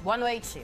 Boa noite.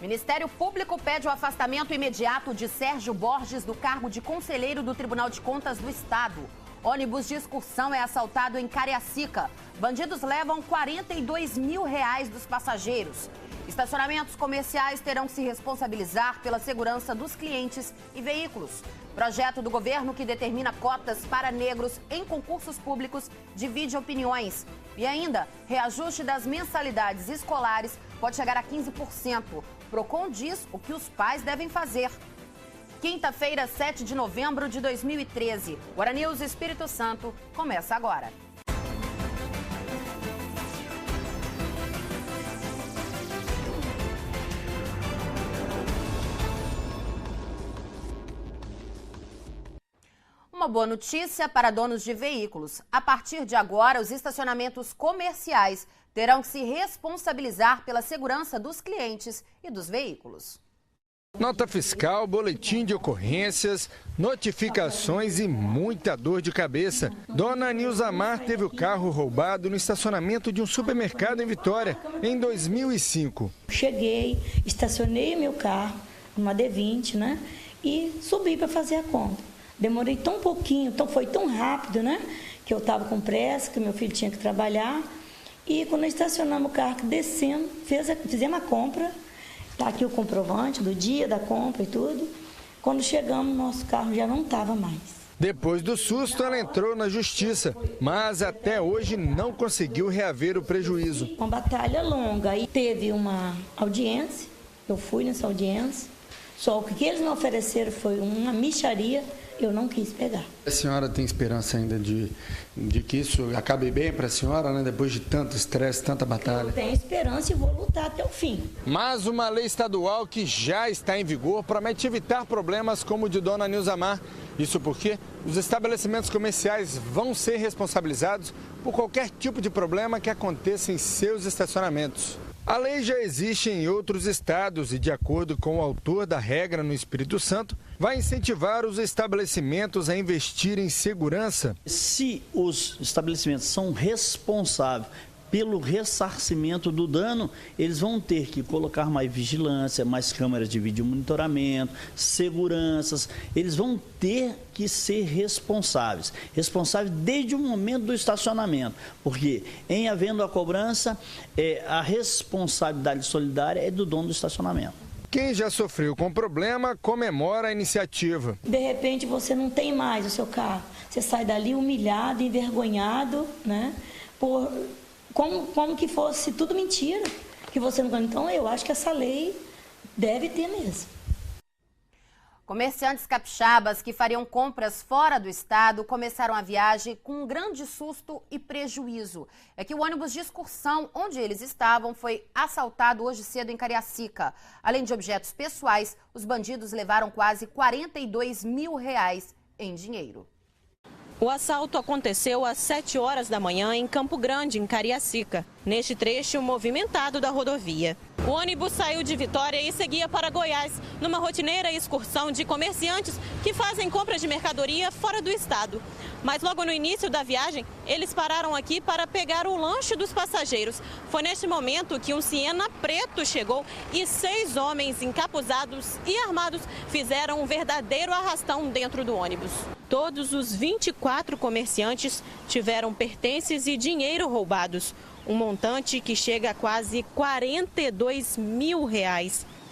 Ministério Público pede o afastamento imediato de Sérgio Borges do cargo de conselheiro do Tribunal de Contas do Estado. Ônibus de excursão é assaltado em Cariacica. Bandidos levam R$42 mil dos passageiros. Estacionamentos comerciais terão que se responsabilizar pela segurança dos clientes e veículos. Projeto do governo que determina cotas para negros em concursos públicos divide opiniões. E ainda, reajuste das mensalidades escolares pode chegar a 15%. Procon diz o que os pais devem fazer. Quinta-feira, 7 de novembro de 2013. Guarani News Espírito Santo começa agora. Uma boa notícia para donos de veículos. A partir de agora, os estacionamentos comerciais terão que se responsabilizar pela segurança dos clientes e dos veículos. Nota fiscal, boletim de ocorrências, notificações e muita dor de cabeça. Dona Nilzamar teve o carro roubado no estacionamento de um supermercado em Vitória, em 2005. Cheguei, estacionei meu carro, uma D20, né? E subi para fazer a compra. Demorei tão pouquinho, foi tão rápido, né? Que eu estava com pressa, que meu filho tinha que trabalhar. E quando estacionamos o carro, descendo, fizemos a compra. Está aqui o comprovante do dia da compra e tudo. Quando chegamos, nosso carro já não estava mais. Depois do susto, ela entrou na justiça, mas até hoje não conseguiu reaver o prejuízo. Uma batalha longa. E teve uma audiência, eu fui nessa audiência. Só o que eles me ofereceram foi uma mixaria. Eu não quis pegar. A senhora tem esperança ainda de que isso acabe bem para a senhora, né? Depois de tanto estresse, tanta batalha? Eu tenho esperança e vou lutar até o fim. Mas uma lei estadual que já está em vigor promete evitar problemas como o de Dona Nilzamar. Isso porque os estabelecimentos comerciais vão ser responsabilizados por qualquer tipo de problema que aconteça em seus estacionamentos. A lei já existe em outros estados e, de acordo com o autor da regra no Espírito Santo, vai incentivar os estabelecimentos a investir em segurança. Se os estabelecimentos são responsáveis pelo ressarcimento do dano, eles vão ter que colocar mais vigilância, mais câmeras de vídeo monitoramento, seguranças. Eles vão ter que ser responsáveis desde o momento do estacionamento, porque em havendo a cobrança, a responsabilidade solidária é do dono do estacionamento. Quem já sofreu com problema comemora a iniciativa. De repente você não tem mais o seu carro, você sai dali humilhado, envergonhado, né? Como que fosse tudo mentira, que você não... Então, eu acho que essa lei deve ter mesmo. Comerciantes capixabas que fariam compras fora do estado começaram a viagem com um grande susto e prejuízo. É que o ônibus de excursão onde eles estavam foi assaltado hoje cedo em Cariacica. Além de objetos pessoais, os bandidos levaram quase R$42 mil em dinheiro. O assalto aconteceu às 7 horas da manhã em Campo Grande, em Cariacica, neste trecho movimentado da rodovia. O ônibus saiu de Vitória e seguia para Goiás, numa rotineira excursão de comerciantes que fazem compras de mercadoria fora do estado. Mas logo no início da viagem, eles pararam aqui para pegar o lanche dos passageiros. Foi neste momento que um Siena preto chegou e 6 homens encapuzados e armados fizeram um verdadeiro arrastão dentro do ônibus. Todos os 24 comerciantes tiveram pertences e dinheiro roubados, um montante que chega a quase R$42 mil.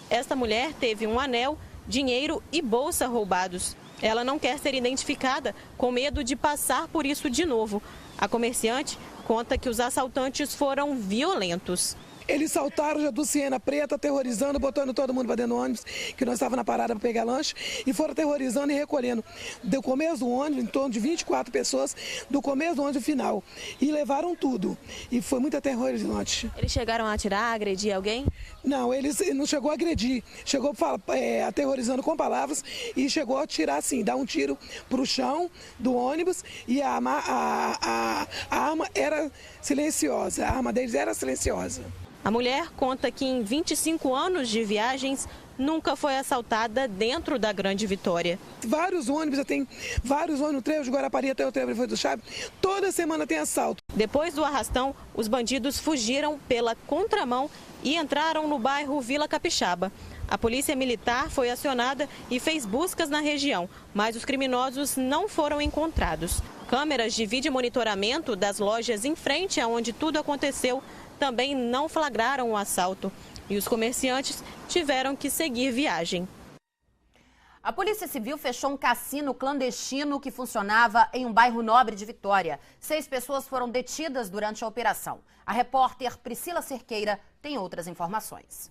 Esta mulher teve um anel, dinheiro e bolsa roubados. Ela não quer ser identificada, com medo de passar por isso de novo. A comerciante conta que os assaltantes foram violentos. Eles saltaram já do Siena preta, aterrorizando, botando todo mundo para dentro do ônibus, que nós estávamos na parada para pegar lanche, e foram aterrorizando e recolhendo. Do começo do ônibus, em torno de 24 pessoas, do começo do ônibus ao final. E levaram tudo. E foi muito aterrorizante. Eles chegaram a atirar, agredir alguém? Não, eles não chegou a agredir. Chegou aterrorizando com palavras e chegou a tirar assim, dar um tiro para o chão do ônibus, e a arma era silenciosa. A arma deles era silenciosa. A mulher conta que em 25 anos de viagens nunca foi assaltada dentro da Grande Vitória. Vários ônibus, tem vários ônibus, no trevo de Guarapari até o trevo foi do Chaves, toda semana tem assalto. Depois do arrastão, os bandidos fugiram pela contramão e entraram no bairro Vila Capixaba. A polícia militar foi acionada e fez buscas na região, mas os criminosos não foram encontrados. Câmeras de vídeo monitoramento das lojas em frente aonde tudo aconteceu também não flagraram o assalto e os comerciantes tiveram que seguir viagem. A Polícia Civil fechou um cassino clandestino que funcionava em um bairro nobre de Vitória. 6 pessoas foram detidas durante a operação. A repórter Priscila Cerqueira tem outras informações.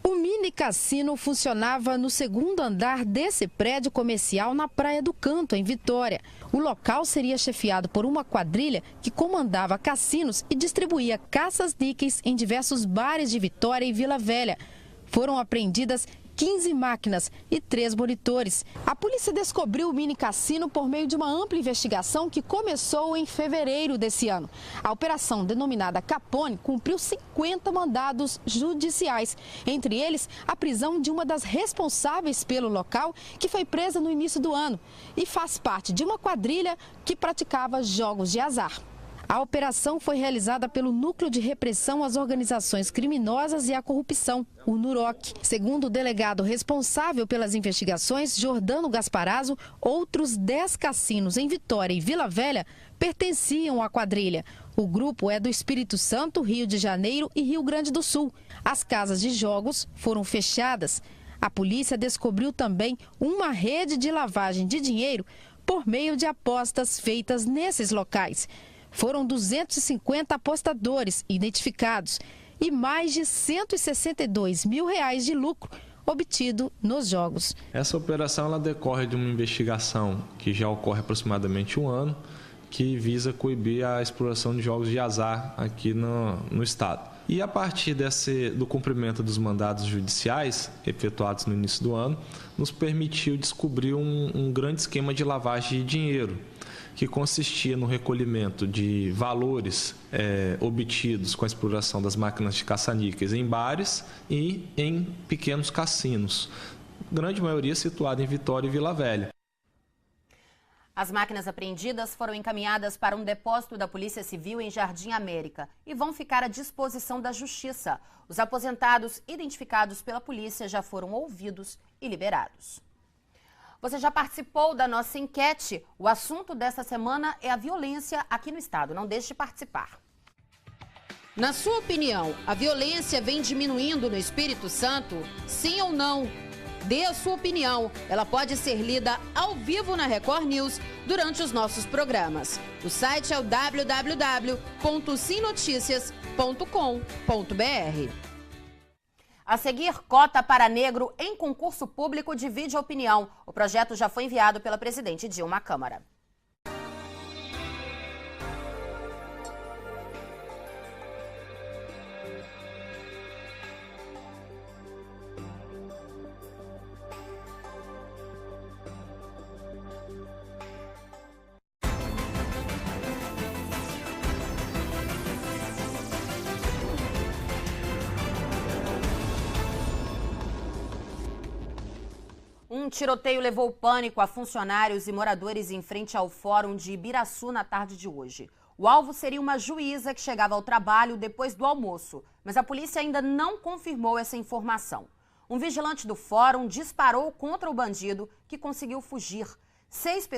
O mini cassino funcionava no 2º andar desse prédio comercial na Praia do Canto, em Vitória. O local seria chefiado por uma quadrilha que comandava cassinos e distribuía caças-níqueis em diversos bares de Vitória e Vila Velha. Foram apreendidas 15 máquinas e 3 monitores. A polícia descobriu o mini cassino por meio de uma ampla investigação que começou em fevereiro desse ano. A operação, denominada Capone, cumpriu 50 mandados judiciais, entre eles a prisão de uma das responsáveis pelo local, que foi presa no início do ano e faz parte de uma quadrilha que praticava jogos de azar. A operação foi realizada pelo Núcleo de Repressão às Organizações Criminosas e à Corrupção, o NUROC. Segundo o delegado responsável pelas investigações, Jordano Gasparazzo, outros 10 cassinos em Vitória e Vila Velha pertenciam à quadrilha. O grupo é do Espírito Santo, Rio de Janeiro e Rio Grande do Sul. As casas de jogos foram fechadas. A polícia descobriu também uma rede de lavagem de dinheiro por meio de apostas feitas nesses locais. Foram 250 apostadores identificados e mais de R$162 mil de lucro obtido nos jogos. Essa operação ela decorre de uma investigação que já ocorre aproximadamente um ano, que visa coibir a exploração de jogos de azar aqui no estado. E a partir do cumprimento dos mandados judiciais efetuados no início do ano, nos permitiu descobrir um grande esquema de lavagem de dinheiro, que consistia no recolhimento de valores obtidos com a exploração das máquinas de caça-níqueis em bares e em pequenos cassinos, grande maioria situada em Vitória e Vila Velha. As máquinas apreendidas foram encaminhadas para um depósito da Polícia Civil em Jardim América e vão ficar à disposição da Justiça. Os aposentados identificados pela polícia já foram ouvidos e liberados. Você já participou da nossa enquete? O assunto desta semana é a violência aqui no estado. Não deixe de participar. Na sua opinião, a violência vem diminuindo no Espírito Santo? Sim ou não? Dê a sua opinião. Ela pode ser lida ao vivo na Record News durante os nossos programas. O site é o www.simnoticias.com.br. A seguir, cota para negro em concurso público divide a opinião. O projeto já foi enviado pela presidente Dilma à Câmara. Um tiroteio levou pânico a funcionários e moradores em frente ao Fórum de Ibiraçu na tarde de hoje. O alvo seria uma juíza que chegava ao trabalho depois do almoço, mas a polícia ainda não confirmou essa informação. Um vigilante do Fórum disparou contra o bandido, que conseguiu fugir. 6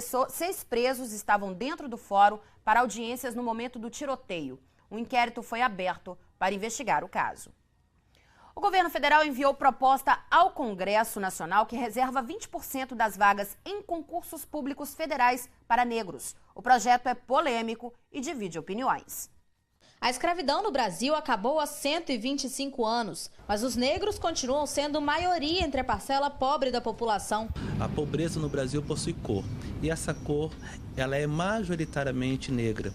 presos estavam dentro do Fórum para audiências no momento do tiroteio. Um inquérito foi aberto para investigar o caso. O governo federal enviou proposta ao Congresso Nacional que reserva 20% das vagas em concursos públicos federais para negros. O projeto é polêmico e divide opiniões. A escravidão no Brasil acabou há 125 anos, mas os negros continuam sendo maioria entre a parcela pobre da população. A pobreza no Brasil possui cor, e essa cor ela é majoritariamente negra.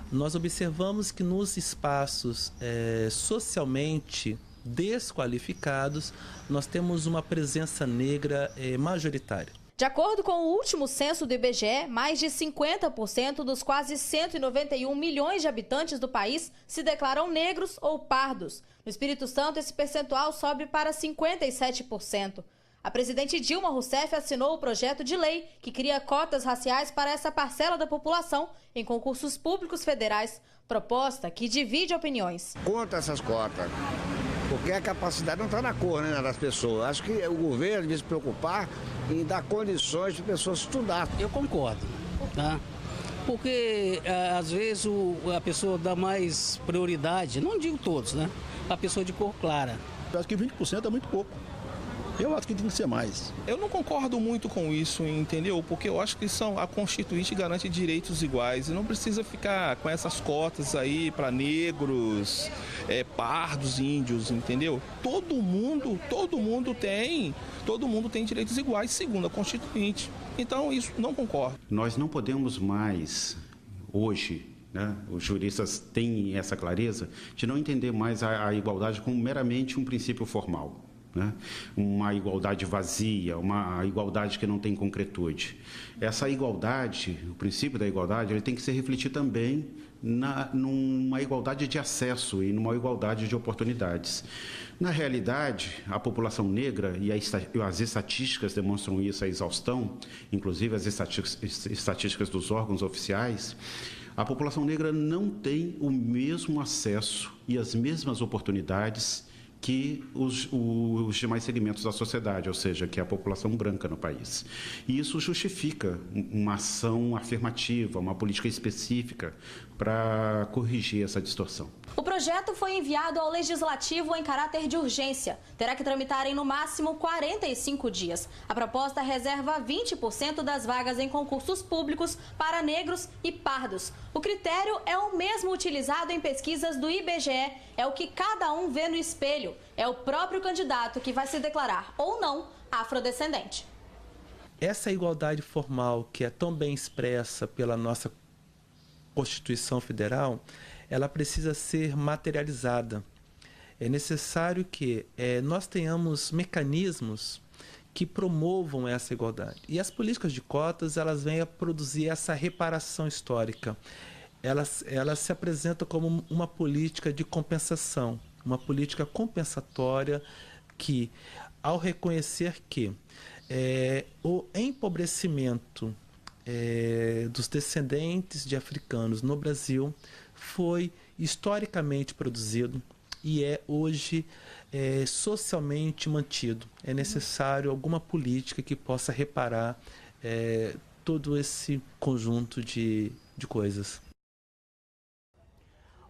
Nós observamos que nos espaços socialmente desqualificados, nós temos uma presença negra majoritária. De acordo com o último censo do IBGE, mais de 50% dos quase 191 milhões de habitantes do país se declaram negros ou pardos. No Espírito Santo, esse percentual sobe para 57%. A presidente Dilma Rousseff assinou o projeto de lei que cria cotas raciais para essa parcela da população em concursos públicos federais, proposta que divide opiniões. Contra essas cotas. Porque a capacidade não está na cor, né, das pessoas. Acho que o governo devia se preocupar em dar condições de pessoas estudar. Eu concordo, tá? Porque às vezes a pessoa dá mais prioridade, não digo todos, né? A pessoa de cor clara. Eu acho que 20% é muito pouco. Eu acho que tem que ser mais. Eu não concordo muito com isso, entendeu? Porque eu acho que a Constituinte garante direitos iguais e não precisa ficar com essas cotas aí para negros, pardos, índios, entendeu? Todo mundo tem direitos iguais segundo a Constituinte. Então, isso não concordo. Nós não podemos mais, hoje, né, os juristas têm essa clareza, de não entender mais a igualdade como meramente um princípio formal. Né? Uma igualdade vazia, uma igualdade que não tem concretude. Essa igualdade, o princípio da igualdade, ele tem que se refletir também numa igualdade de acesso e numa igualdade de oportunidades. Na realidade, a população negra, e as estatísticas demonstram isso a exaustão, inclusive as estatísticas dos órgãos oficiais, a população negra não tem o mesmo acesso e as mesmas oportunidades que os demais segmentos da sociedade, ou seja, que é a população branca no país. E isso justifica uma ação afirmativa, uma política específica para corrigir essa distorção. O projeto foi enviado ao Legislativo em caráter de urgência. Terá que tramitar em no máximo 45 dias. A proposta reserva 20% das vagas em concursos públicos para negros e pardos. O critério é o mesmo utilizado em pesquisas do IBGE. É o que cada um vê no espelho. É o próprio candidato que vai se declarar ou não afrodescendente. Essa igualdade formal, que é tão bem expressa pela nossa Constituição Federal, ela precisa ser materializada. É necessário que nós tenhamos mecanismos que promovam essa igualdade. E as políticas de cotas, elas vêm a produzir essa reparação histórica. Elas se apresentam como uma política de compensação, uma política compensatória que, ao reconhecer que o empobrecimento dos descendentes de africanos no Brasil foi historicamente produzido e é hoje socialmente mantido. É necessário alguma política que possa reparar todo esse conjunto de coisas.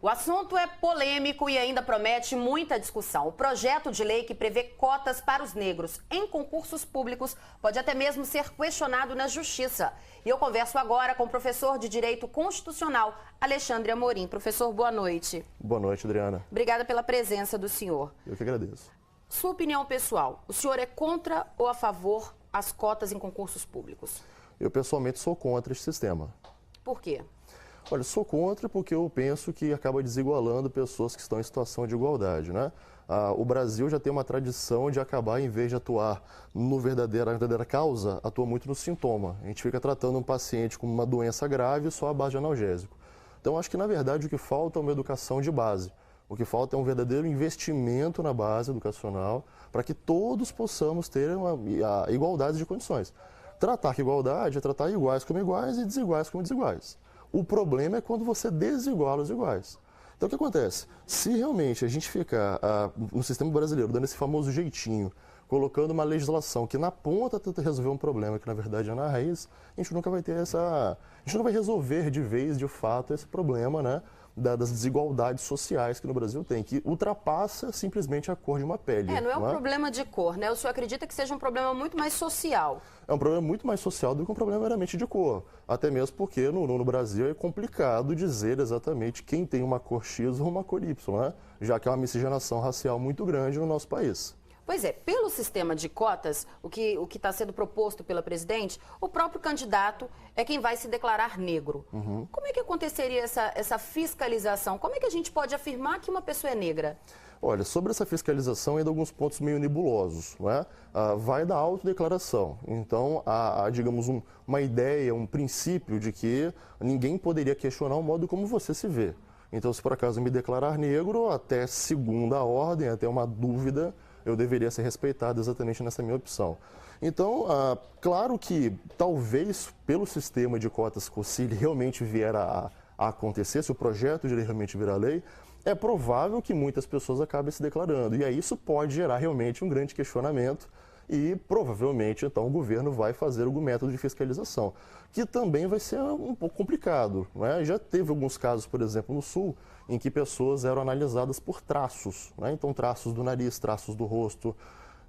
O assunto é polêmico e ainda promete muita discussão. O projeto de lei que prevê cotas para os negros em concursos públicos pode até mesmo ser questionado na Justiça. E eu converso agora com o professor de Direito Constitucional, Alexandre Amorim. Professor, boa noite. Boa noite, Adriana. Obrigada pela presença do senhor. Eu que agradeço. Sua opinião pessoal, o senhor é contra ou a favor as cotas em concursos públicos? Eu pessoalmente sou contra esse sistema. Por quê? Olha, sou contra porque eu penso que acaba desigualando pessoas que estão em situação de igualdade, né? O Brasil já tem uma tradição de acabar, em vez de atuar na verdadeira causa, atua muito no sintoma. A gente fica tratando um paciente com uma doença grave só à base de analgésico. Então, acho que, na verdade, o que falta é uma educação de base. O que falta é um verdadeiro investimento na base educacional para que todos possamos ter a igualdade de condições. Tratar que igualdade é tratar iguais como iguais e desiguais como desiguais. O problema é quando você desiguala os iguais. Então, o que acontece? Se realmente a gente ficar no sistema brasileiro dando esse famoso jeitinho, colocando uma legislação que na ponta tenta resolver um problema que na verdade é na raiz, a gente nunca vai ter a gente não vai resolver de vez, de fato, esse problema, né, das desigualdades sociais que no Brasil tem, que ultrapassa simplesmente a cor de uma pele. Não é um problema de cor, né? O senhor acredita que seja um problema muito mais social? É um problema muito mais social do que um problema meramente de cor. Até mesmo porque no Brasil é complicado dizer exatamente quem tem uma cor X ou uma cor Y, né? Já que é uma miscigenação racial muito grande no nosso país. Pois é, pelo sistema de cotas, o que está sendo proposto pela presidente, o próprio candidato é quem vai se declarar negro. Uhum. Como é que aconteceria essa fiscalização? Como é que a gente pode afirmar que uma pessoa é negra? Olha, sobre essa fiscalização, ainda alguns pontos meio nebulosos, não é? Vai da autodeclaração. Então, há digamos, uma ideia, um princípio de que ninguém poderia questionar o modo como você se vê. Então, se por acaso me declarar negro, até segunda ordem, até uma dúvida, eu deveria ser respeitado exatamente nessa minha opção. Então, claro que talvez pelo sistema de cotas, se ele realmente vier a acontecer, se o projeto de lei realmente virar lei, é provável que muitas pessoas acabem se declarando. E aí isso pode gerar realmente um grande questionamento e provavelmente então o governo vai fazer algum método de fiscalização, que também vai ser um pouco complicado, né? Já teve alguns casos, por exemplo, no Sul, em que pessoas eram analisadas por traços, né? Então traços do nariz, traços do rosto,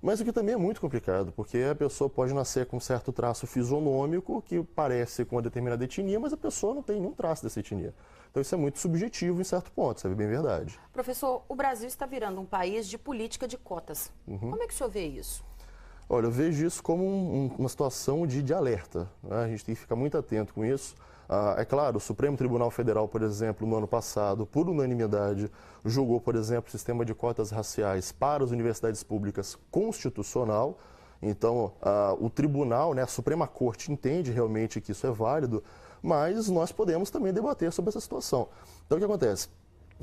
mas o que também é muito complicado, porque a pessoa pode nascer com um certo traço fisionômico que parece com uma determinada etnia, mas a pessoa não tem nenhum traço dessa etnia. Então isso é muito subjetivo em certo ponto, isso é bem verdade. Professor, o Brasil está virando um país de política de cotas. Como é que o senhor vê isso? Olha, eu vejo isso como uma situação de alerta, né? A gente tem que ficar muito atento com isso. É claro, o Supremo Tribunal Federal, por exemplo, no ano passado, por unanimidade, julgou, por exemplo, o sistema de cotas raciais para as universidades públicas constitucional. Então, o tribunal, né, a Suprema Corte entende realmente que isso é válido, mas nós podemos também debater sobre essa situação. Então, o que acontece?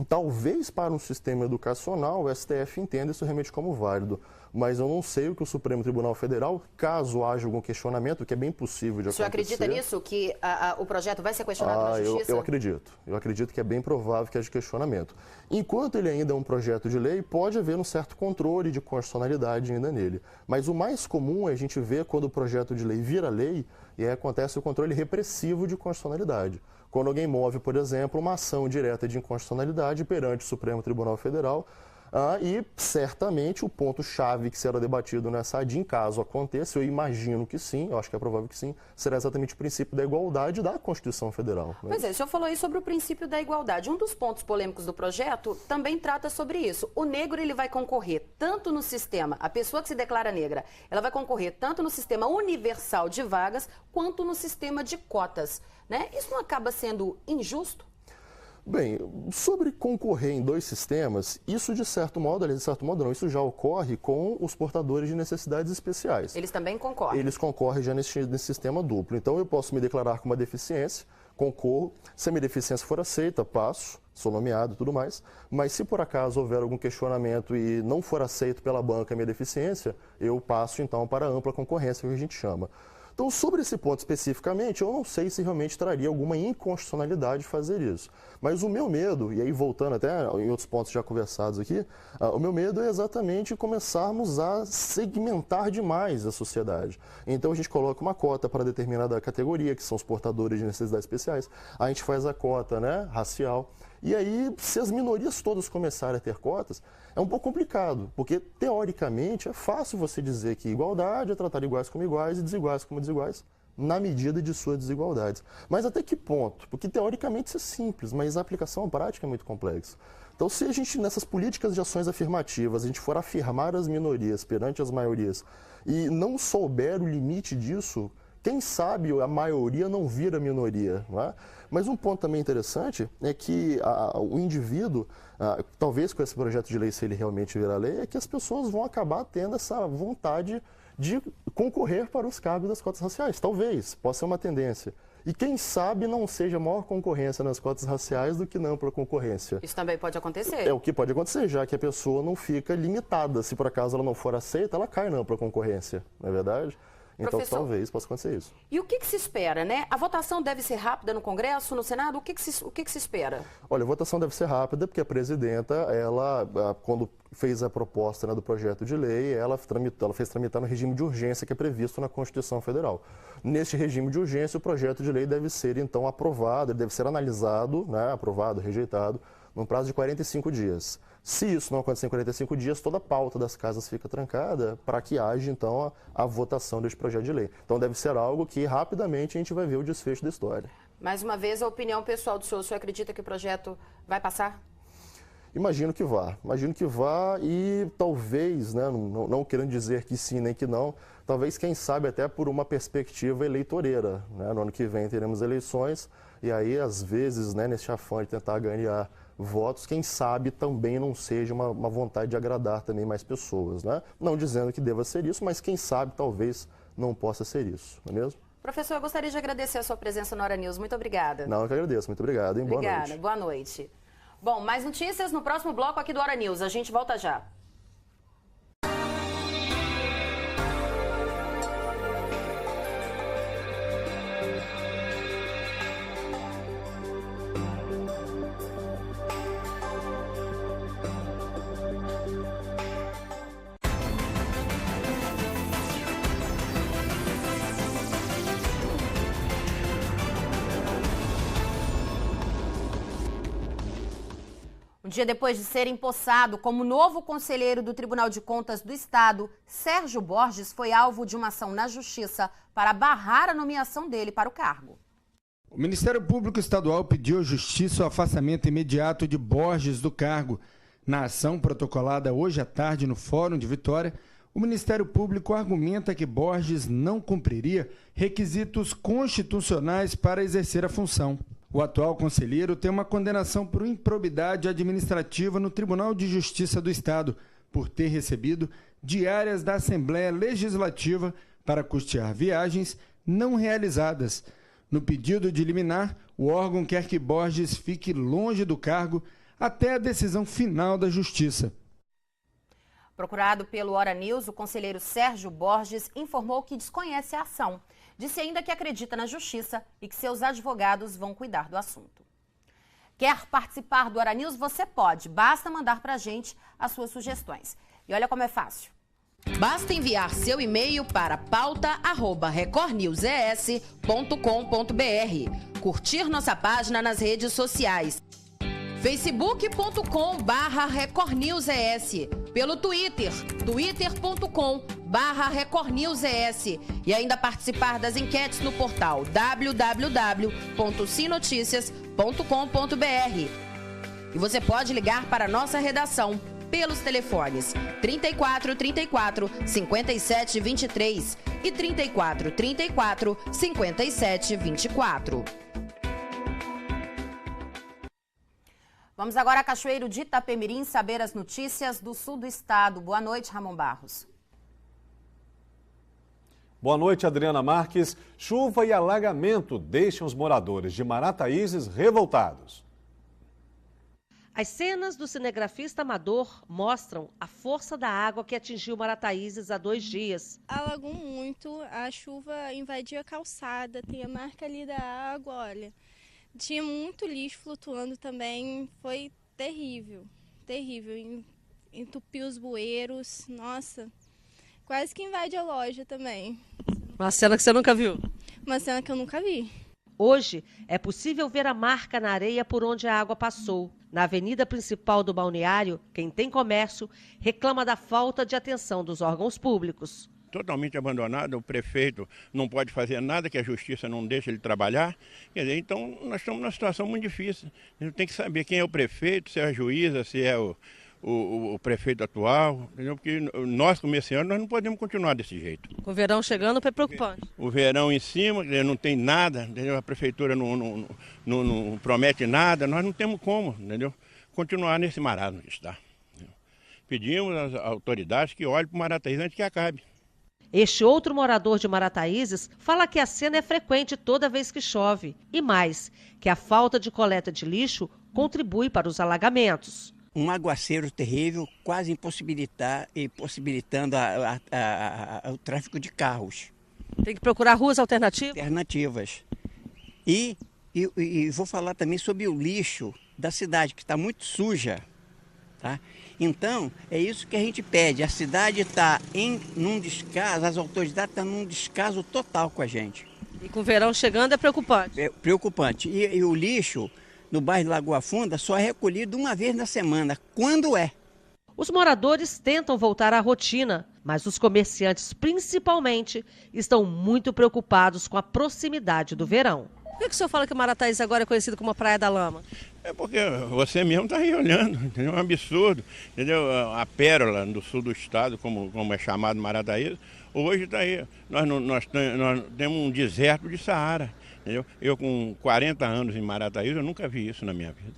Talvez para um sistema educacional o STF entenda isso realmente como válido, mas eu não sei o que o Supremo Tribunal Federal, caso haja algum questionamento, que é bem possível de acontecer... O senhor acredita nisso, que o projeto vai ser questionado na Justiça? Eu acredito. Eu acredito que é bem provável que haja questionamento. Enquanto ele ainda é um projeto de lei, pode haver um certo controle de constitucionalidade ainda nele. Mas o mais comum é a gente ver quando o projeto de lei vira lei e aí acontece o controle repressivo de constitucionalidade. Quando alguém move, por exemplo, uma ação direta de inconstitucionalidade perante o Supremo Tribunal Federal, e certamente o ponto-chave que será debatido nessa ADIM, caso aconteça, eu imagino que sim, eu acho que é provável que sim, será exatamente o princípio da igualdade da Constituição Federal. Né? Pois é, o senhor falou aí sobre o princípio da igualdade. Um dos pontos polêmicos do projeto também trata sobre isso. O negro ele vai concorrer tanto no sistema, a pessoa que se declara negra, ela vai concorrer tanto no sistema universal de vagas, quanto no sistema de cotas. Né? Isso não acaba sendo injusto? Bem, sobre concorrer em dois sistemas, isso de certo modo não, isso já ocorre com os portadores de necessidades especiais. Eles também concorrem? Eles concorrem já nesse sistema duplo. Então eu posso me declarar com uma deficiência, concorro, se a minha deficiência for aceita, passo, sou nomeado e tudo mais, mas se por acaso houver algum questionamento e não for aceito pela banca a minha deficiência, eu passo então para a ampla concorrência, que a gente chama. Então, sobre esse ponto especificamente, eu não sei se realmente traria alguma inconstitucionalidade fazer isso. Mas o meu medo, e aí voltando até em outros pontos já conversados aqui, o meu medo é exatamente começarmos a segmentar demais a sociedade. Então, a gente coloca uma cota para determinada categoria, que são os portadores de necessidades especiais, a gente faz a cota, né, racial. E aí, se as minorias todas começarem a ter cotas, é um pouco complicado, porque, teoricamente, é fácil você dizer que igualdade é tratar iguais como iguais e desiguais como desiguais, na medida de suas desigualdades. Mas até que ponto? Porque, teoricamente, isso é simples, mas a aplicação prática é muito complexa. Então, se a gente, nessas políticas de ações afirmativas, a gente for afirmar as minorias perante as maiorias e não souber o limite disso, quem sabe a maioria não vira minoria, não é? Mas um ponto também interessante é que o indivíduo, talvez com esse projeto de lei, se ele realmente virar lei, é que as pessoas vão acabar tendo essa vontade de concorrer para os cargos das cotas raciais. Talvez, possa ser uma tendência. E quem sabe não seja maior concorrência nas cotas raciais do que na ampla concorrência. Isso também pode acontecer. É o que pode acontecer, já que a pessoa não fica limitada. Se por acaso ela não for aceita, ela cai na ampla concorrência, não é verdade? Então, professor, talvez possa acontecer isso. E o que se espera, né? A votação deve ser rápida no Congresso, no Senado? O que se espera? Olha, a votação deve ser rápida porque a presidenta, ela, quando fez a proposta, né, do projeto de lei, ela fez tramitar no regime de urgência que é previsto na Constituição Federal. Neste regime de urgência, o projeto de lei deve ser, então, aprovado, ele deve ser analisado, né, aprovado, rejeitado, num prazo de 45 dias. Se isso não acontecer em 45 dias, toda a pauta das casas fica trancada para que haja, então, a votação deste projeto de lei. Então, deve ser algo que rapidamente a gente vai ver o desfecho da história. Mais uma vez, a opinião pessoal do senhor acredita que o projeto vai passar? Imagino que vá e talvez, né, não querendo dizer que sim nem que não, talvez, quem sabe, até por uma perspectiva eleitoreira. Né? No ano que vem teremos eleições e aí, às vezes, né, nesse afã de tentar ganhar votos, quem sabe também não seja uma vontade de agradar também mais pessoas, né? Não dizendo que deva ser isso, mas quem sabe talvez não possa ser isso, não é mesmo? Professor, eu gostaria de agradecer a sua presença no Hora News. Muito obrigada. Não, eu que agradeço. Muito obrigado, hein? Boa noite. Obrigada, boa noite. Bom, mais notícias no próximo bloco aqui do Hora News. A gente volta já. dia depois de ser empossado como novo conselheiro do Tribunal de Contas do Estado, Sérgio Borges foi alvo de uma ação na Justiça para barrar a nomeação dele para o cargo. O Ministério Público Estadual pediu à Justiça o afastamento imediato de Borges do cargo. Na ação protocolada hoje à tarde no Fórum de Vitória, o Ministério Público argumenta que Borges não cumpriria requisitos constitucionais para exercer a função. O atual conselheiro tem uma condenação por improbidade administrativa no Tribunal de Justiça do Estado, por ter recebido diárias da Assembleia Legislativa para custear viagens não realizadas. No pedido de liminar, o órgão quer que Borges fique longe do cargo até a decisão final da Justiça. Procurado pelo Hora News, o conselheiro Sérgio Borges informou que desconhece a ação. Disse ainda que acredita na Justiça e que seus advogados vão cuidar do assunto. Quer participar do Hora News? Você pode. Basta mandar para a gente as suas sugestões. E olha como é fácil. Basta enviar seu e-mail para pauta@recordnewses.com.br. Curtir nossa página nas redes sociais. facebook.com/recordnewses, pelo Twitter, twitter.com/recordnewses e ainda participar das enquetes no portal www.sinoticias.com.br. E você pode ligar para a nossa redação pelos telefones 34 34 57 23 e 34 34 57 24. Vamos agora a Cachoeiro de Itapemirim saber as notícias do sul do estado. Boa noite, Ramon Barros. Boa noite, Adriana Marques. Chuva e alagamento deixam os moradores de Marataízes revoltados. As cenas do cinegrafista amador mostram a força da água que atingiu Marataízes há 2 dias. Alagou muito, a chuva invadiu a calçada, tem a marca ali da água, olha. Tinha muito lixo flutuando também, foi terrível, terrível. Entupiu os bueiros, nossa, quase que invade a loja também. Uma cena que você nunca viu? Uma cena que eu nunca vi. Hoje é possível ver a marca na areia por onde a água passou. Na avenida principal do balneário, quem tem comércio reclama da falta de atenção dos órgãos públicos. Totalmente abandonado, o prefeito não pode fazer nada, que a justiça não deixa ele trabalhar. Quer dizer, então nós estamos numa situação muito difícil. A gente tem que saber quem é o prefeito, se é a juíza, se é o prefeito atual, entendeu? Porque nós, comerciantes, nós não podemos continuar desse jeito. Com o verão chegando, foi preocupante. O verão em cima, não tem nada, entendeu? A prefeitura não promete nada, nós não temos como, entendeu? Continuar nesse marasmo que está. Entendeu? Pedimos às autoridades que olhem para o Marataízes antes que acabe. Este outro morador de Marataízes fala que a cena é frequente toda vez que chove. E mais, que a falta de coleta de lixo contribui para os alagamentos. Um aguaceiro terrível, quase impossibilitando o tráfego de carros. Tem que procurar ruas alternativas? Alternativas. E vou falar também sobre o lixo da cidade, que está muito suja. Tá? Então, é isso que a gente pede. A cidade está num descaso, as autoridades estão num descaso total com a gente. E com o verão chegando é preocupante? É preocupante. E o lixo no bairro de Lagoa Funda só é recolhido uma vez na semana. Quando é? Os moradores tentam voltar à rotina, mas os comerciantes, principalmente, estão muito preocupados com a proximidade do verão. Por que o senhor fala que Marataízes agora é conhecido como a Praia da Lama? É porque você mesmo está aí olhando, entendeu? É um absurdo, entendeu? A pérola do sul do estado, como é chamado Marataízes, hoje está aí. Nós temos um deserto de Saara, entendeu? Eu com 40 anos em Marataízes, eu nunca vi isso na minha vida.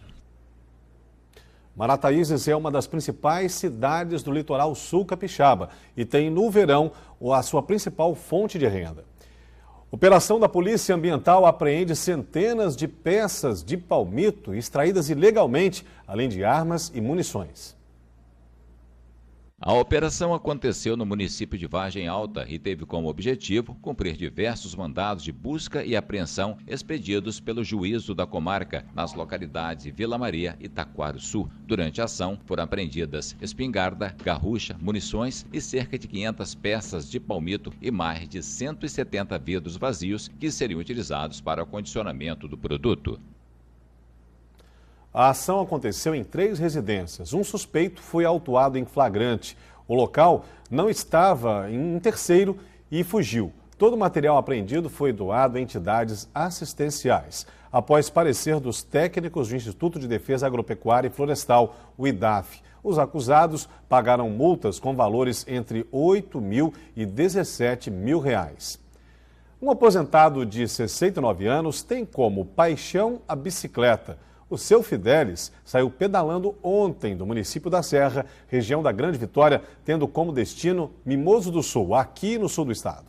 Marataízes é uma das principais cidades do litoral sul capixaba e tem no verão a sua principal fonte de renda. Operação da Polícia Ambiental apreende centenas de peças de palmito extraídas ilegalmente, além de armas e munições. A operação aconteceu no município de Vargem Alta e teve como objetivo cumprir diversos mandados de busca e apreensão expedidos pelo juízo da comarca nas localidades de Vila Maria e Taquarussu. Durante a ação foram apreendidas espingarda, garrucha, munições e cerca de 500 peças de palmito e mais de 170 vidros vazios que seriam utilizados para o acondicionamento do produto. A ação aconteceu em 3 residências. Um suspeito foi autuado em flagrante. O local não estava em um terceiro e fugiu. Todo o material apreendido foi doado a entidades assistenciais, após parecer dos técnicos do Instituto de Defesa Agropecuária e Florestal, o IDAF. Os acusados pagaram multas com valores entre 8 mil e 17 mil reais. Um aposentado de 69 anos tem como paixão a bicicleta. O seu Fidelis saiu pedalando ontem do município da Serra, região da Grande Vitória, tendo como destino Mimoso do Sul, aqui no sul do estado.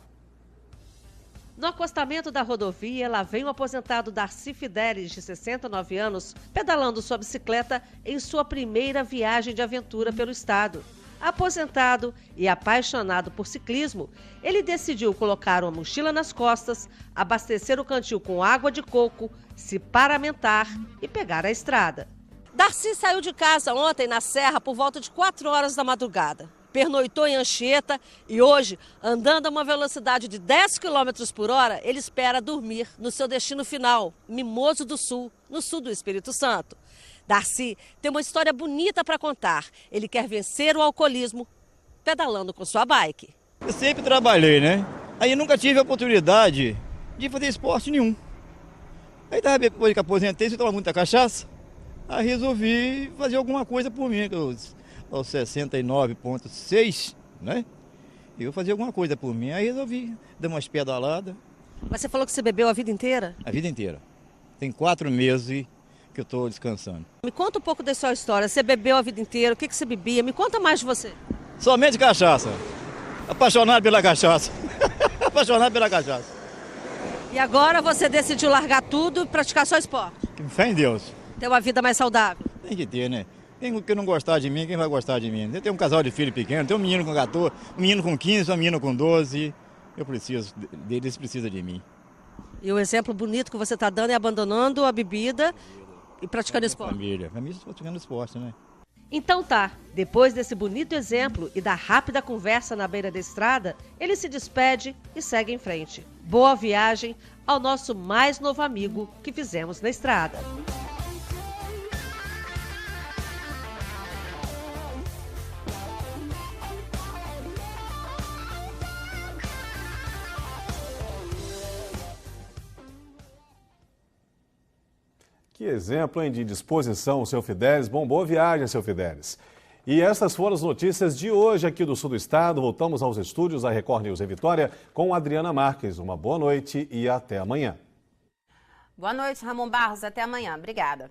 No acostamento da rodovia, lá vem o aposentado Darcy Fidelis, de 69 anos, pedalando sua bicicleta em sua primeira viagem de aventura pelo estado. Aposentado e apaixonado por ciclismo, ele decidiu colocar uma mochila nas costas, abastecer o cantil com água de coco, se paramentar e pegar a estrada. Darcy saiu de casa ontem na Serra por volta de 4 horas da madrugada. Pernoitou em Anchieta e hoje, andando a uma velocidade de 10 km por hora, ele espera dormir no seu destino final, Mimoso do Sul, no sul do Espírito Santo. Darcy tem uma história bonita para contar. Ele quer vencer o alcoolismo pedalando com sua bike. Eu sempre trabalhei, né? Aí nunca tive a oportunidade de fazer esporte nenhum. Aí depois que aposentei, eu tomava muita cachaça. Aí resolvi fazer alguma coisa por mim, que aos 69,6, né? Eu fazia alguma coisa por mim. Aí resolvi dar umas pedaladas. Mas você falou que você bebeu a vida inteira? A vida inteira. Tem 4 meses que eu estou descansando. Me conta um pouco da sua história. Você bebeu a vida inteira, o que você bebia? Me conta mais de você. Somente cachaça. Apaixonado pela cachaça. Apaixonado pela cachaça. E agora você decidiu largar tudo e praticar só esporte? Fé em Deus. Ter uma vida mais saudável. Tem que ter, né? Quem que não gostar de mim, quem vai gostar de mim? Eu tenho um casal de filho pequeno, tenho um menino com 14, um menino com 15, uma menina com 12. Eu preciso deles, precisa de mim. E o exemplo bonito que você está dando é abandonando a bebida e praticando esporte. Família praticando esporte, né? Então tá, depois desse bonito exemplo e da rápida conversa na beira da estrada, ele se despede e segue em frente. Boa viagem ao nosso mais novo amigo que fizemos na estrada. Que exemplo, hein, de disposição, seu Fidelis. Bom, boa viagem, seu Fidelis. E essas foram as notícias de hoje aqui do sul do estado. Voltamos aos estúdios da Record News em Vitória com Adriana Marques. Uma boa noite e até amanhã. Boa noite, Ramon Barros. Até amanhã. Obrigada.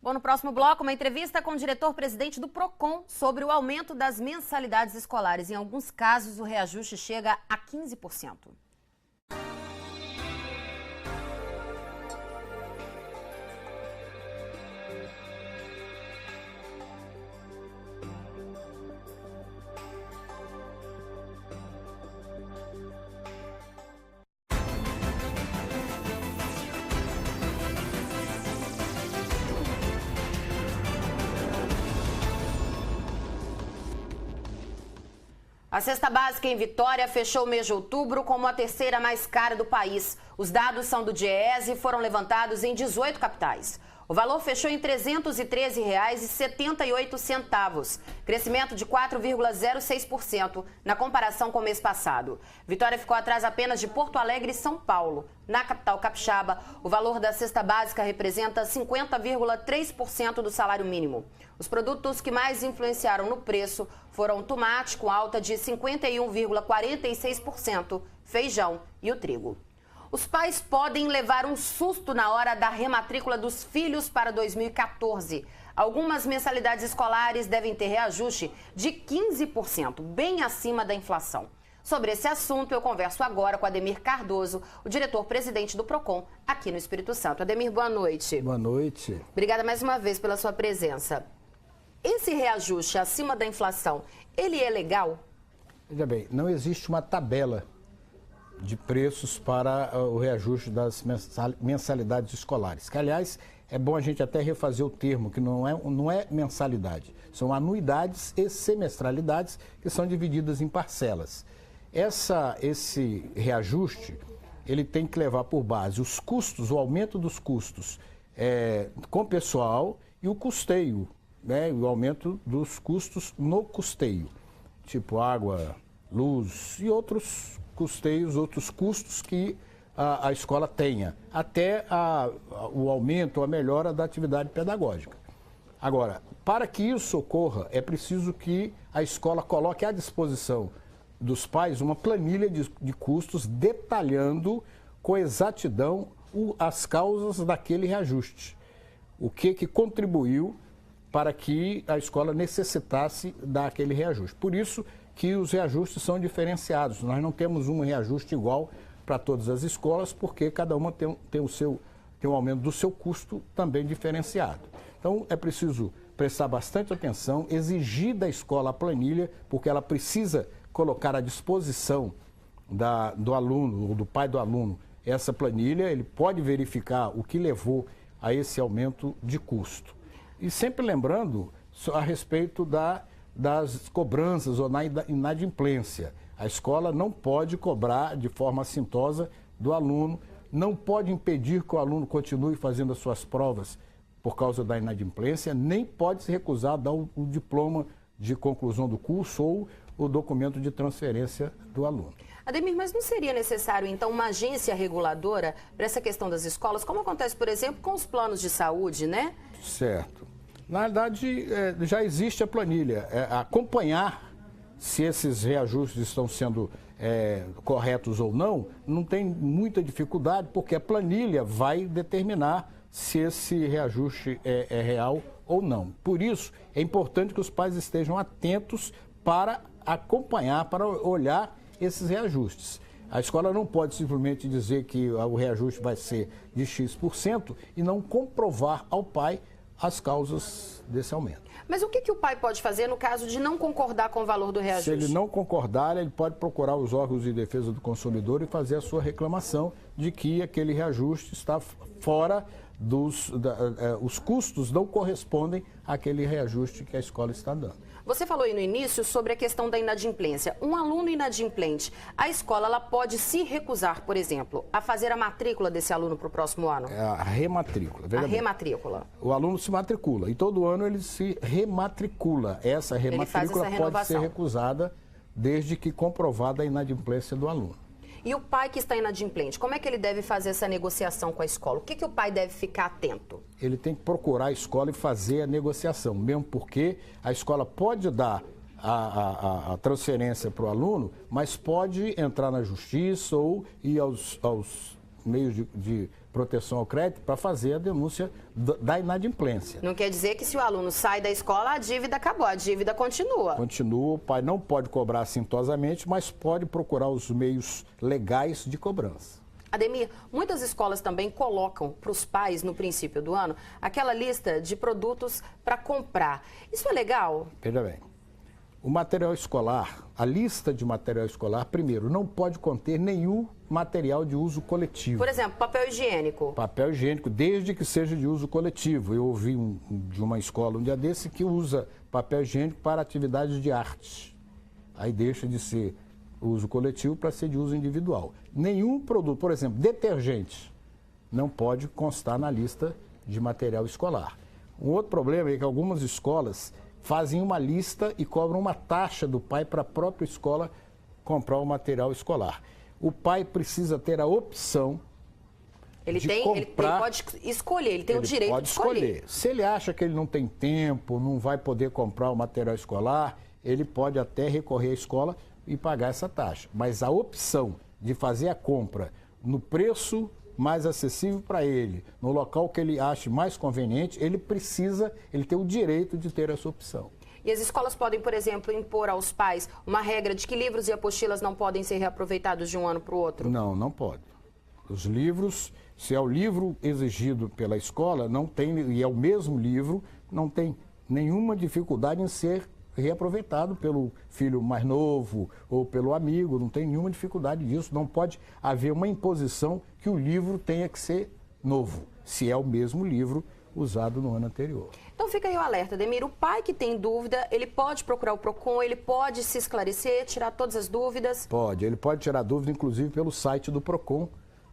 Bom, no próximo bloco, uma entrevista com o diretor-presidente do PROCON sobre o aumento das mensalidades escolares. Em alguns casos, o reajuste chega a 15%. A cesta básica em Vitória fechou o mês de outubro como a terceira mais cara do país. Os dados são do DIEESE e foram levantados em 18 capitais. O valor fechou em R$ 313,78, crescimento de 4,06% na comparação com o mês passado. Vitória ficou atrás apenas de Porto Alegre e São Paulo. Na capital capixaba, o valor da cesta básica representa 50,3% do salário mínimo. Os produtos que mais influenciaram no preço foram tomate, com alta de 51,46%, feijão e o trigo. Os pais podem levar um susto na hora da rematrícula dos filhos para 2014. Algumas mensalidades escolares devem ter reajuste de 15%, bem acima da inflação. Sobre esse assunto, eu converso agora com Ademir Cardoso, o diretor-presidente do PROCON, aqui no Espírito Santo. Ademir, boa noite. Boa noite. Obrigada mais uma vez pela sua presença. Esse reajuste acima da inflação, ele é legal? Veja bem, não existe uma tabela de preços para o reajuste das mensalidades escolares. Que, aliás, é bom a gente até refazer o termo, que não é mensalidade. São anuidades e semestralidades que são divididas em parcelas. Esse reajuste, ele tem que levar por base os custos, o aumento dos custos com pessoal e o custeio, né, o aumento dos custos no custeio, tipo água, luz e outros custeios, outros custos que a escola tenha, até o aumento, a melhora da atividade pedagógica. Agora, para que isso ocorra, é preciso que a escola coloque à disposição dos pais uma planilha de custos detalhando com exatidão as causas daquele reajuste. O que contribuiu para que a escola necessitasse daquele reajuste. Por isso que os reajustes são diferenciados. Nós não temos um reajuste igual para todas as escolas, porque cada uma tem um aumento do seu custo também diferenciado. Então, é preciso prestar bastante atenção, exigir da escola a planilha, porque ela precisa colocar à disposição do aluno ou do pai do aluno essa planilha, ele pode verificar o que levou a esse aumento de custo. E sempre lembrando a respeito das cobranças ou na inadimplência. A escola não pode cobrar de forma assintosa do aluno, não pode impedir que o aluno continue fazendo as suas provas por causa da inadimplência, nem pode se recusar a dar o diploma de conclusão do curso ou o documento de transferência do aluno. Ademir, mas não seria necessário, então, uma agência reguladora para essa questão das escolas, como acontece, por exemplo, com os planos de saúde, né? Certo. Na verdade, já existe a planilha. Acompanhar se esses reajustes estão sendo corretos ou não tem muita dificuldade, porque a planilha vai determinar se esse reajuste é real ou não. Por isso, é importante que os pais estejam atentos para acompanhar, para olhar esses reajustes. A escola não pode simplesmente dizer que o reajuste vai ser de X% e não comprovar ao pai as causas desse aumento. Mas o que o pai pode fazer no caso de não concordar com o valor do reajuste? Se ele não concordar, ele pode procurar os órgãos de defesa do consumidor e fazer a sua reclamação de que aquele reajuste está fora os custos não correspondem àquele reajuste que a escola está dando. Você falou aí no início sobre a questão da inadimplência. Um aluno inadimplente, a escola ela pode se recusar, por exemplo, a fazer a matrícula desse aluno para o próximo ano? A rematrícula. A rematrícula. O aluno se matricula e todo ano ele se rematricula. Essa rematrícula pode ser recusada desde que comprovada a inadimplência do aluno. E o pai que está inadimplente, como é que ele deve fazer essa negociação com a escola? O que o pai deve ficar atento? Ele tem que procurar a escola e fazer a negociação, mesmo porque a escola pode dar a transferência para o aluno, mas pode entrar na justiça ou ir aos meios de proteção ao crédito para fazer a denúncia da inadimplência. Não quer dizer que se o aluno sai da escola, a dívida acabou, a dívida continua. Continua, o pai não pode cobrar assintosamente, mas pode procurar os meios legais de cobrança. Ademir, muitas escolas também colocam para os pais, no princípio do ano, aquela lista de produtos para comprar. Isso é legal? Veja bem, o material escolar, a lista de material escolar, primeiro, não pode conter nenhum material de uso coletivo. Por exemplo, papel higiênico. Papel higiênico, desde que seja de uso coletivo. Eu ouvi de uma escola um dia desse que usa papel higiênico para atividades de arte. Aí deixa de ser uso coletivo para ser de uso individual. Nenhum produto, por exemplo, detergente, não pode constar na lista de material escolar. Um outro problema é que algumas escolas fazem uma lista e cobram uma taxa do pai para a própria escola comprar o material escolar. O pai precisa ter a opção ele pode escolher, ele tem o direito de escolher. Se ele acha que ele não tem tempo, não vai poder comprar o material escolar, ele pode até recorrer à escola e pagar essa taxa. Mas a opção de fazer a compra no preço mais acessível para ele, no local que ele ache mais conveniente, ele tem o direito de ter essa opção. E as escolas podem, por exemplo, impor aos pais uma regra de que livros e apostilas não podem ser reaproveitados de um ano para o outro? Não, não pode. Os livros, se é o livro exigido pela escola, não tem, e é o mesmo livro, não tem nenhuma dificuldade em ser reaproveitado pelo filho mais novo ou pelo amigo, não tem nenhuma dificuldade disso. Não pode haver uma imposição que o livro tenha que ser novo, se é o mesmo livro usado no ano anterior. Então fica aí o alerta, Ademir. O pai que tem dúvida, ele pode procurar o PROCON, ele pode se esclarecer, tirar todas as dúvidas? Pode, ele pode tirar dúvida, inclusive, pelo site do PROCON,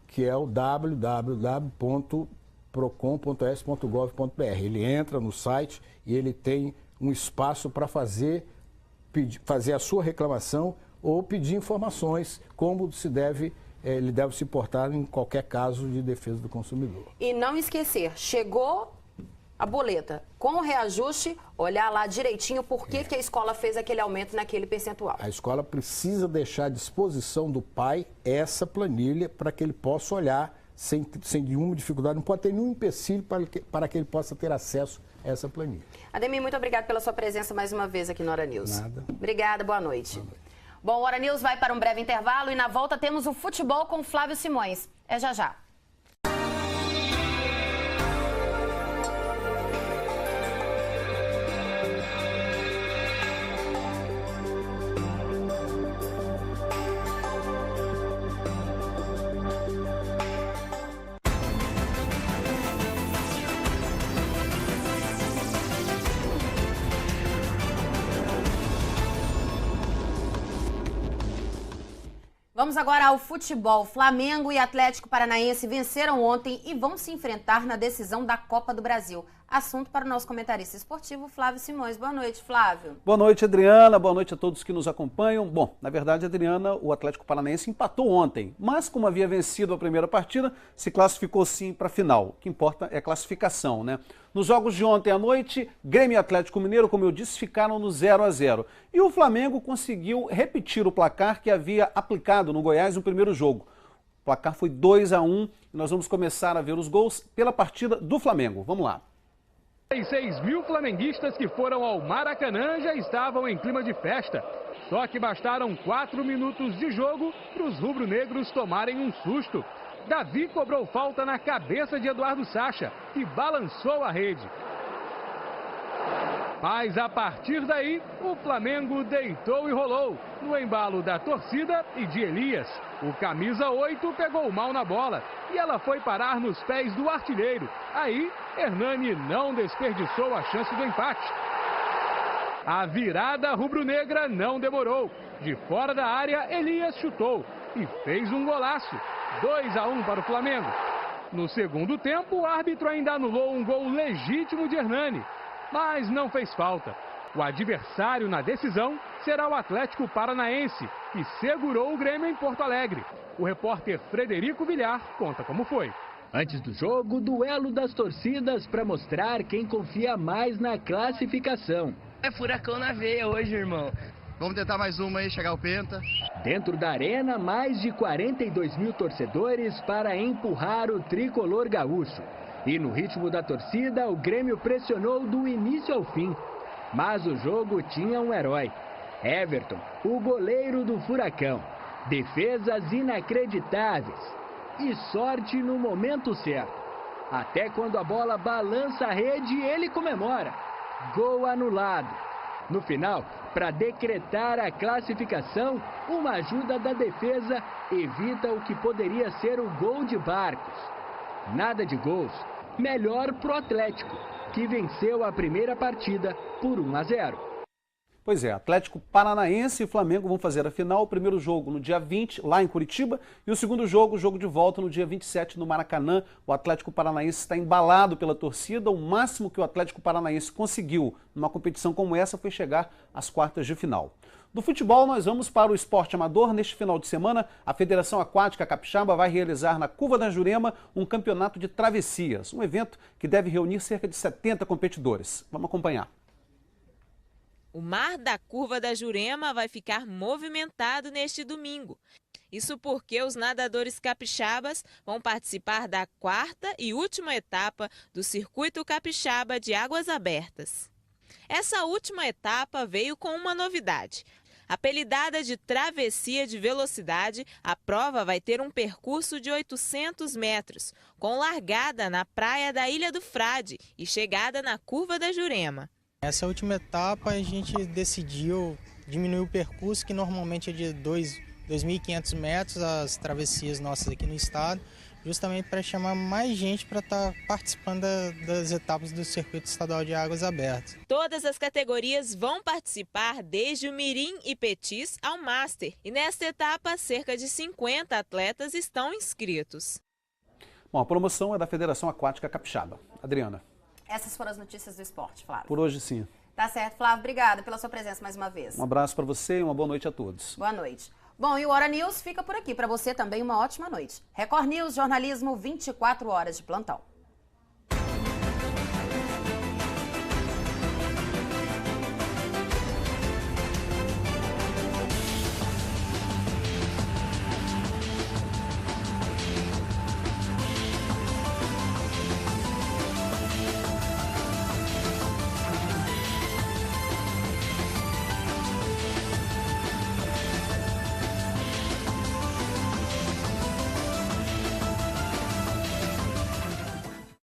que é o www.procon.gov.br. procon.s.gov.br. Ele entra no site e ele tem um espaço para fazer a sua reclamação ou pedir informações como ele deve se portar em qualquer caso de defesa do consumidor. E não esquecer, chegou a boleta com o reajuste, olhar lá direitinho por que a escola fez aquele aumento naquele percentual. A escola precisa deixar à disposição do pai essa planilha para que ele possa olhar sem nenhuma dificuldade, não pode ter nenhum empecilho para que ele possa ter acesso a essa planilha. Ademir, muito obrigado pela sua presença mais uma vez aqui no Hora News. Nada. Obrigada, boa noite. Bom, o Hora News vai para um breve intervalo e na volta temos o futebol com Flávio Simões. É já já. Vamos agora ao futebol. Flamengo e Atlético Paranaense venceram ontem e vão se enfrentar na decisão da Copa do Brasil. Assunto para o nosso comentarista esportivo, Flávio Simões. Boa noite, Flávio. Boa noite, Adriana. Boa noite a todos que nos acompanham. Bom, na verdade, Adriana, o Atlético Paranaense empatou ontem, mas como havia vencido a primeira partida, se classificou sim para a final. O que importa é a classificação, né? Nos jogos de ontem à noite, Grêmio e Atlético Mineiro, como eu disse, ficaram no 0-0. E o Flamengo conseguiu repetir o placar que havia aplicado no Goiás no primeiro jogo. O placar foi 2-1 e nós vamos começar a ver os gols pela partida do Flamengo. Vamos lá. 6 mil flamenguistas que foram ao Maracanã já estavam em clima de festa. Só que bastaram 4 minutos de jogo para os rubro-negros tomarem um susto. Davi cobrou falta na cabeça de Eduardo Sacha, que balançou a rede. Mas a partir daí, o Flamengo deitou e rolou, no embalo da torcida e de Elias. O camisa 8 pegou mal na bola e ela foi parar nos pés do artilheiro. Aí, Hernani não desperdiçou a chance do empate. A virada rubro-negra não demorou. De fora da área, Elias chutou e fez um golaço. 2-1 para o Flamengo. No segundo tempo, o árbitro ainda anulou um gol legítimo de Hernani, mas não fez falta. O adversário na decisão será o Atlético Paranaense, que segurou o Grêmio em Porto Alegre. O repórter Frederico Villar conta como foi. Antes do jogo, duelo das torcidas para mostrar quem confia mais na classificação. É furacão na veia hoje, irmão. Vamos tentar mais uma aí, chegar ao penta. Dentro da arena, mais de 42 mil torcedores para empurrar o tricolor gaúcho. E no ritmo da torcida, o Grêmio pressionou do início ao fim. Mas o jogo tinha um herói. Everton, o goleiro do Furacão. Defesas inacreditáveis. E sorte no momento certo. Até quando a bola balança a rede, ele comemora. Gol anulado. No final, para decretar a classificação, uma ajuda da defesa evita o que poderia ser o gol de Barcos. Nada de gols. Melhor pro Atlético, que venceu a primeira partida por 1-0. Pois é, Atlético Paranaense e Flamengo vão fazer a final, o primeiro jogo no dia 20, lá em Curitiba, e o segundo jogo, o jogo de volta no dia 27, no Maracanã. O Atlético Paranaense está embalado pela torcida, o máximo que o Atlético Paranaense conseguiu numa competição como essa foi chegar às quartas de final. Do futebol, nós vamos para o esporte amador. Neste final de semana, a Federação Aquática Capixaba vai realizar na Curva da Jurema um campeonato de travessias, um evento que deve reunir cerca de 70 competidores. Vamos acompanhar. O mar da Curva da Jurema vai ficar movimentado neste domingo. Isso porque os nadadores capixabas vão participar da quarta e última etapa do Circuito Capixaba de Águas Abertas. Essa última etapa veio com uma novidade. Apelidada de Travessia de Velocidade, a prova vai ter um percurso de 800 metros, com largada na praia da Ilha do Frade e chegada na Curva da Jurema. Essa última etapa a gente decidiu diminuir o percurso, que normalmente é de 2.500 metros, as travessias nossas aqui no estado, justamente para chamar mais gente para estar participando das etapas do Circuito Estadual de Águas Abertas. Todas as categorias vão participar, desde o Mirim e Petis ao Master, e nesta etapa cerca de 50 atletas estão inscritos. Bom, a promoção é da Federação Aquática Capixaba. Adriana. Essas foram as notícias do esporte, Flávio. Por hoje, sim. Tá certo, Flávio. Obrigada pela sua presença mais uma vez. Um abraço para você e uma boa noite a todos. Boa noite. Bom, e o Hora News fica por aqui. Para você também uma ótima noite. Record News, jornalismo 24 horas de plantão.